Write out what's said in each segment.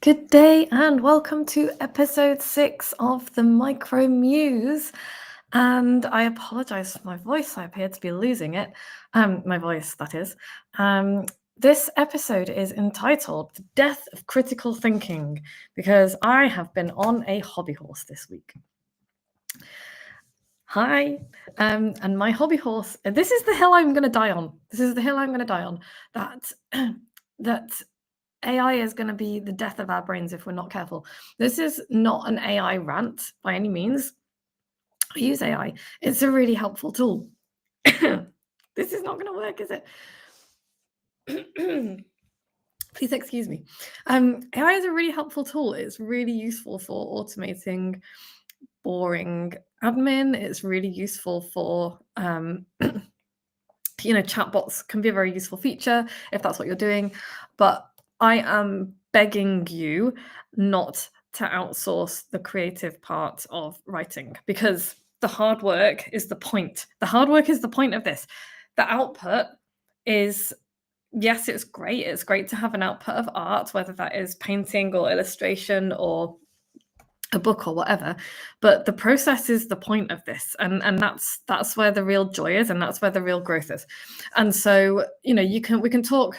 Good day and welcome to episode 6 of the MicroMuse. And I apologize for my voice. I appear to be losing it. My voice, that is. This episode is entitled The Death of Critical Thinking because I have been on a hobby horse this week. Hi. And my hobby horse, this is the hill I'm going to die on. This is the hill I'm going to die on. That AI is going to be the death of our brains if we're not careful. This is not an AI rant by any means. I use AI. It's a really helpful tool. This is not going to work, is it? Please excuse me. AI is a really helpful tool. It's really useful for automating boring admin. It's really useful for chatbots can be a very useful feature if that's what you're doing. But I am begging you not to outsource the creative part of writing because the hard work is the point. The hard work is the point of this. The output is, yes, it's great. It's great to have an output of art, whether that is painting or illustration or a book or whatever, but the process is the point of this, and that's where the real joy is, and that's where the real growth is. And so we can talk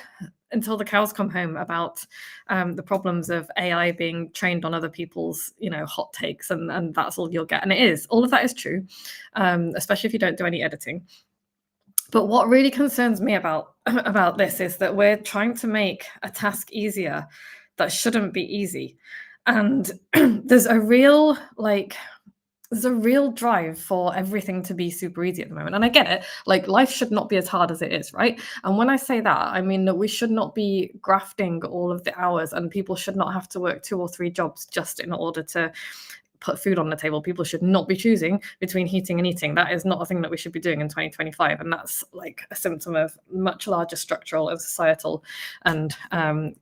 until the cows come home about the problems of AI being trained on other people's hot takes, and that's all you'll get. And all of that is true, especially if you don't do any editing. But what really concerns me about this is that we're trying to make a task easier that shouldn't be easy. And there's a real drive for everything to be super easy at the moment. And I get it. Like, life should not be as hard as it is, right? And when I say that, I mean that we should not be grafting all of the hours, and people should not have to work 2 or 3 jobs just in order to put food on the table. People should not be choosing between heating and eating. That is not a thing that we should be doing in 2025. And that's like a symptom of much larger structural and societal and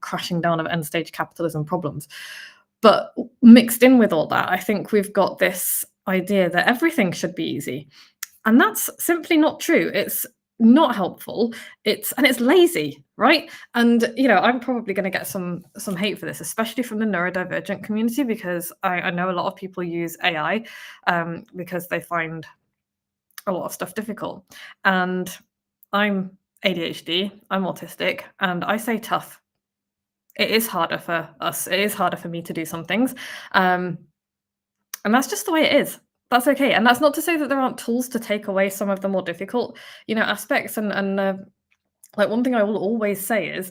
crashing down of end stage capitalism problems. But mixed in with all that, I think we've got this idea that everything should be easy. And that's simply not true. It's not helpful. It's lazy, right? And I'm probably going to get some hate for this, especially from the neurodivergent community, because I know a lot of people use AI because they find a lot of stuff difficult. And I'm ADHD, I'm autistic, and I say tough. It is harder for us. It is harder for me to do some things. And that's just the way it is. That's okay. And that's not to say that there aren't tools to take away some of the more difficult, aspects. And like, one thing I will always say is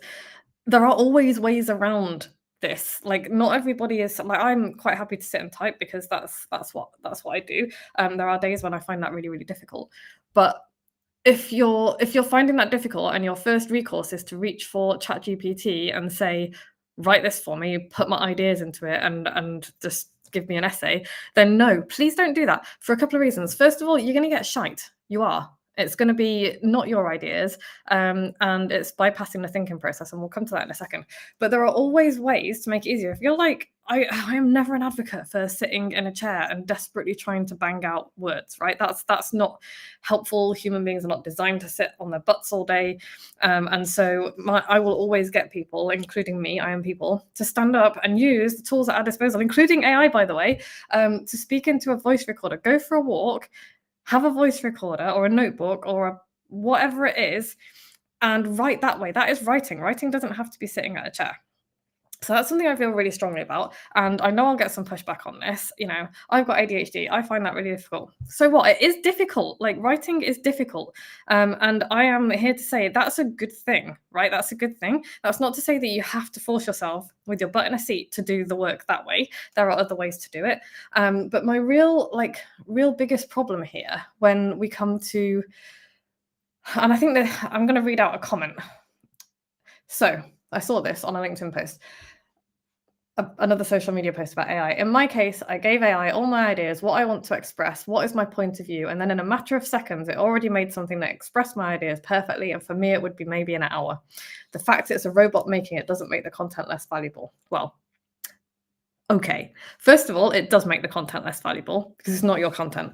there are always ways around this. Like, not everybody is like, I'm quite happy to sit and type because that's what I do. There are days when I find that really, really difficult. But if you're finding that difficult and your first recourse is to reach for ChatGPT and say, write this for me, put my ideas into it, and just give me an essay, then no, please don't do that for a couple of reasons. First of all, you're going to get shite. You are. It's going to be not your ideas, and it's bypassing the thinking process, and we'll come to that in a second. But there are always ways to make it easier. If you're like, I am never an advocate for sitting in a chair and desperately trying to bang out words, right? That's not helpful. Human beings are not designed to sit on their butts all day. And so I will always get people, including me, I am people, to stand up and use the tools at our disposal, including AI, by the way, to speak into a voice recorder. Go for a walk, have a voice recorder or a notebook or whatever it is, and write that way. That is writing. Writing doesn't have to be sitting at a chair. So that's something I feel really strongly about. And I know I'll get some pushback on this. I've got ADHD. I find that really difficult. So what? It is difficult. Like, writing is difficult. And I am here to say that's a good thing, right? That's a good thing. That's not to say that you have to force yourself with your butt in a seat to do the work that way. There are other ways to do it. But my real biggest problem here when we come to, and I think that I'm going to read out a comment. So I saw this on a LinkedIn post. Another social media post about AI. In my case, I gave AI all my ideas, what I want to express, what is my point of view, and then in a matter of seconds, it already made something that expressed my ideas perfectly, and for me, it would be maybe an hour. The fact it's a robot making it doesn't make the content less valuable. Well, okay. First of all, it does make the content less valuable because it's not your content.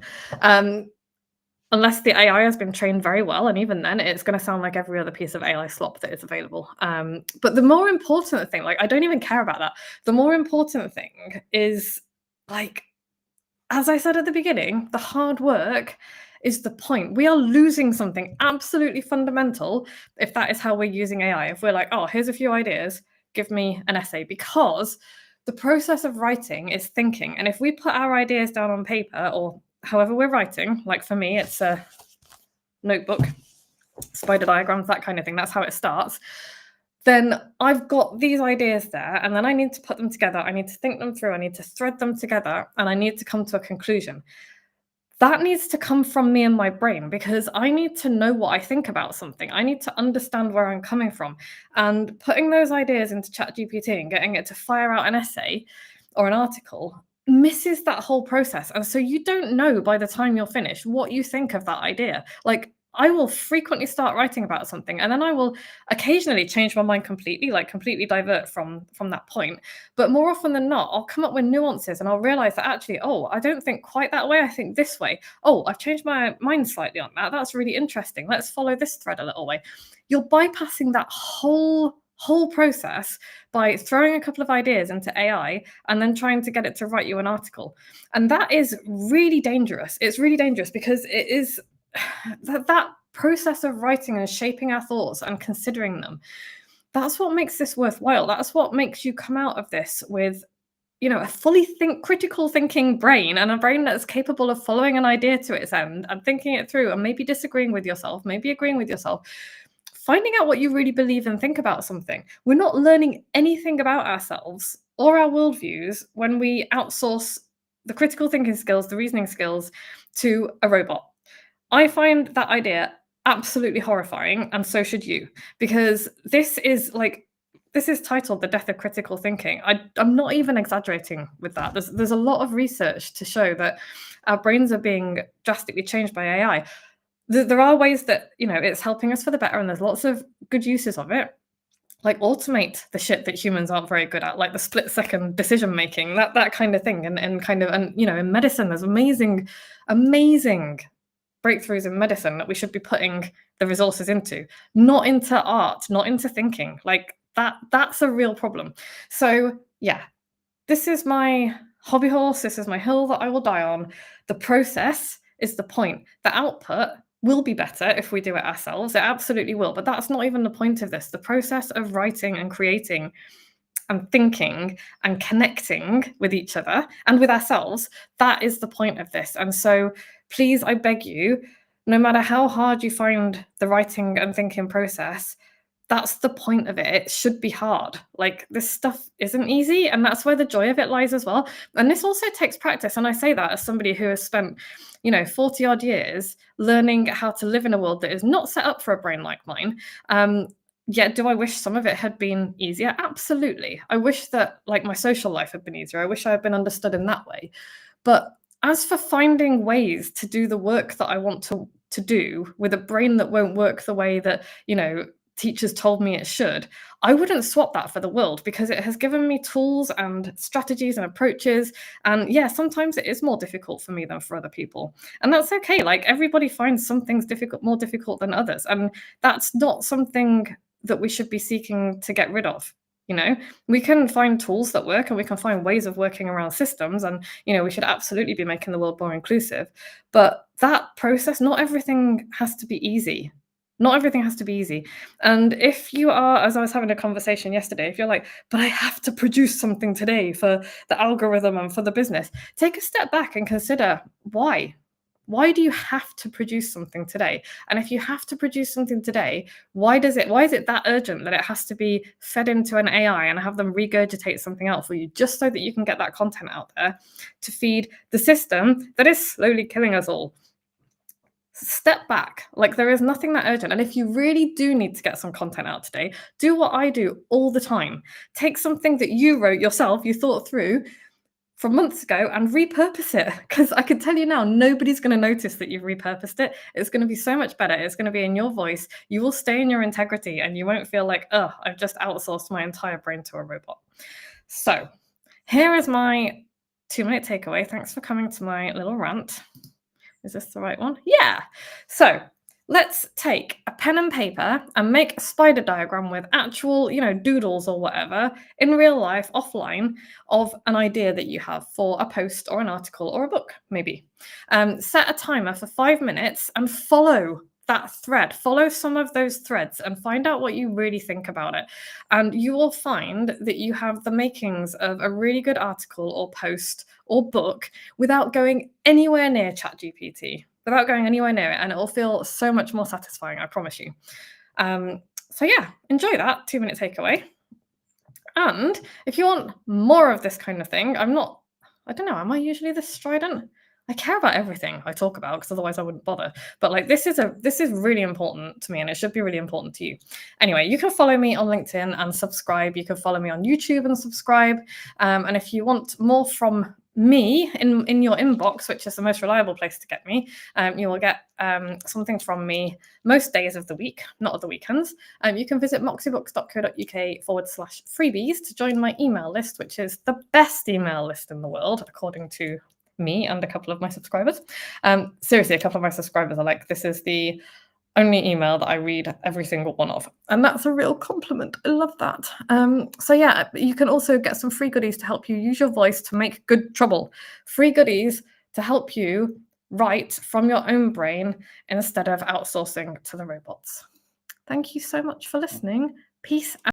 Unless the AI has been trained very well, and even then, it's gonna sound like every other piece of AI slop that is available. But the more important thing, like, I don't even care about that. The more important thing is, like, as I said at the beginning, the hard work is the point. We are losing something absolutely fundamental if that is how we're using AI. If we're like, "Oh, here's a few ideas, give me an essay," because the process of writing is thinking, and if we put our ideas down on paper or however we're writing, like for me, it's a notebook, spider diagrams, that kind of thing, that's how it starts, then I've got these ideas there, and then I need to put them together. I need to think them through, I need to thread them together, and I need to come to a conclusion. That needs to come from me and my brain because I need to know what I think about something. I need to understand where I'm coming from. And putting those ideas into ChatGPT and getting it to fire out an essay or an article misses that whole process. And so you don't know by the time you're finished what you think of that idea. Like, I will frequently start writing about something and then I will occasionally change my mind completely, like completely divert from that point. But more often than not, I'll come up with nuances and I'll realize that actually, oh, I don't think quite that way. I think this way. Oh, I've changed my mind slightly on that. That's really interesting. Let's follow this thread a little way. You're bypassing that whole process by throwing a couple of ideas into AI and then trying to get it to write you an article. And that is really dangerous. It's really dangerous because it is that process of writing and shaping our thoughts and considering them, that's what makes this worthwhile. That's what makes you come out of this with, a fully critical thinking brain and a brain that's capable of following an idea to its end and thinking it through and maybe disagreeing with yourself, maybe agreeing with yourself, finding out what you really believe and think about something. We're not learning anything about ourselves or our worldviews when we outsource the critical thinking skills, the reasoning skills to a robot. I find that idea absolutely horrifying, and so should you, because this is titled "The Death of Critical Thinking." I'm not even exaggerating with that. There's a lot of research to show that our brains are being drastically changed by AI. There are ways that it's helping us for the better, and there's lots of good uses of it. Like automate the shit that humans aren't very good at, like the split second decision making, that kind of thing, and in medicine, there's amazing breakthroughs in medicine that we should be putting the resources into, not into art, not into thinking. Like that's a real problem. So yeah, this is my hobby horse, this is my hill that I will die on. The process is the point. The output will be better if we do it ourselves. It absolutely will. But that's not even the point of this. The process of writing and creating and thinking and connecting with each other and with ourselves, that is the point of this. And so please, I beg you, no matter how hard you find the writing and thinking process, that's the point of it. It should be hard. Like, this stuff isn't easy, and that's where the joy of it lies as well. And this also takes practice. And I say that as somebody who has spent, 40 odd years learning how to live in a world that is not set up for a brain like mine. Yet, do I wish some of it had been easier? Absolutely. I wish that, like, my social life had been easier. I wish I had been understood in that way. But as for finding ways to do the work that I want to do with a brain that won't work the way that, teachers told me it should, I wouldn't swap that for the world, because it has given me tools and strategies and approaches. And yeah, sometimes it is more difficult for me than for other people. And that's okay. Like, everybody finds some things more difficult than others. And that's not something that we should be seeking to get rid of. We can find tools that work and we can find ways of working around systems. And, we should absolutely be making the world more inclusive. But that process, not everything has to be easy. Not everything has to be easy. And if you are, as I was having a conversation yesterday, if you're like, but I have to produce something today for the algorithm and for the business, take a step back and consider why. Why do you have to produce something today? And if you have to produce something today, why is it that urgent that it has to be fed into an AI and have them regurgitate something out for you just so that you can get that content out there to feed the system that is slowly killing us all? Step back. Like, there is nothing that urgent. And if you really do need to get some content out today, do what I do all the time. Take something that you wrote yourself, you thought through from months ago, and repurpose it. Because I can tell you now, nobody's going to notice that you've repurposed it. It's going to be so much better. It's going to be in your voice. You will stay in your integrity and you won't feel like, oh, I've just outsourced my entire brain to a robot. So here is my 2-minute takeaway. Thanks for coming to my little rant. Is this the right one? Yeah. So let's take a pen and paper and make a spider diagram with actual, doodles or whatever in real life, offline, of an idea that you have for a post or an article or a book, maybe. Set a timer for 5 minutes and follow that thread. Follow some of those threads and find out what you really think about it. And you will find that you have the makings of a really good article or post or book without going anywhere near ChatGPT, without going anywhere near it. And it will feel so much more satisfying, I promise you. So yeah, enjoy that 2-minute takeaway. And if you want more of this kind of thing, I don't know, am I usually this strident? I care about everything I talk about because otherwise I wouldn't bother. But like this is really important to me and it should be really important to you. Anyway, you can follow me on LinkedIn and subscribe. You can follow me on YouTube and subscribe. And if you want more from me in your inbox, which is the most reliable place to get me, you will get something from me most days of the week, not at the weekends. You can visit moxiebooks.co.uk/freebies to join my email list, which is the best email list in the world, according to me and a couple of my subscribers. Seriously, a couple of my subscribers are like, this is the only email that I read every single one of. And that's a real compliment. I love that. So yeah, you can also get some free goodies to help you use your voice to make good trouble. Free goodies to help you write from your own brain instead of outsourcing to the robots. Thank you so much for listening. Peace out.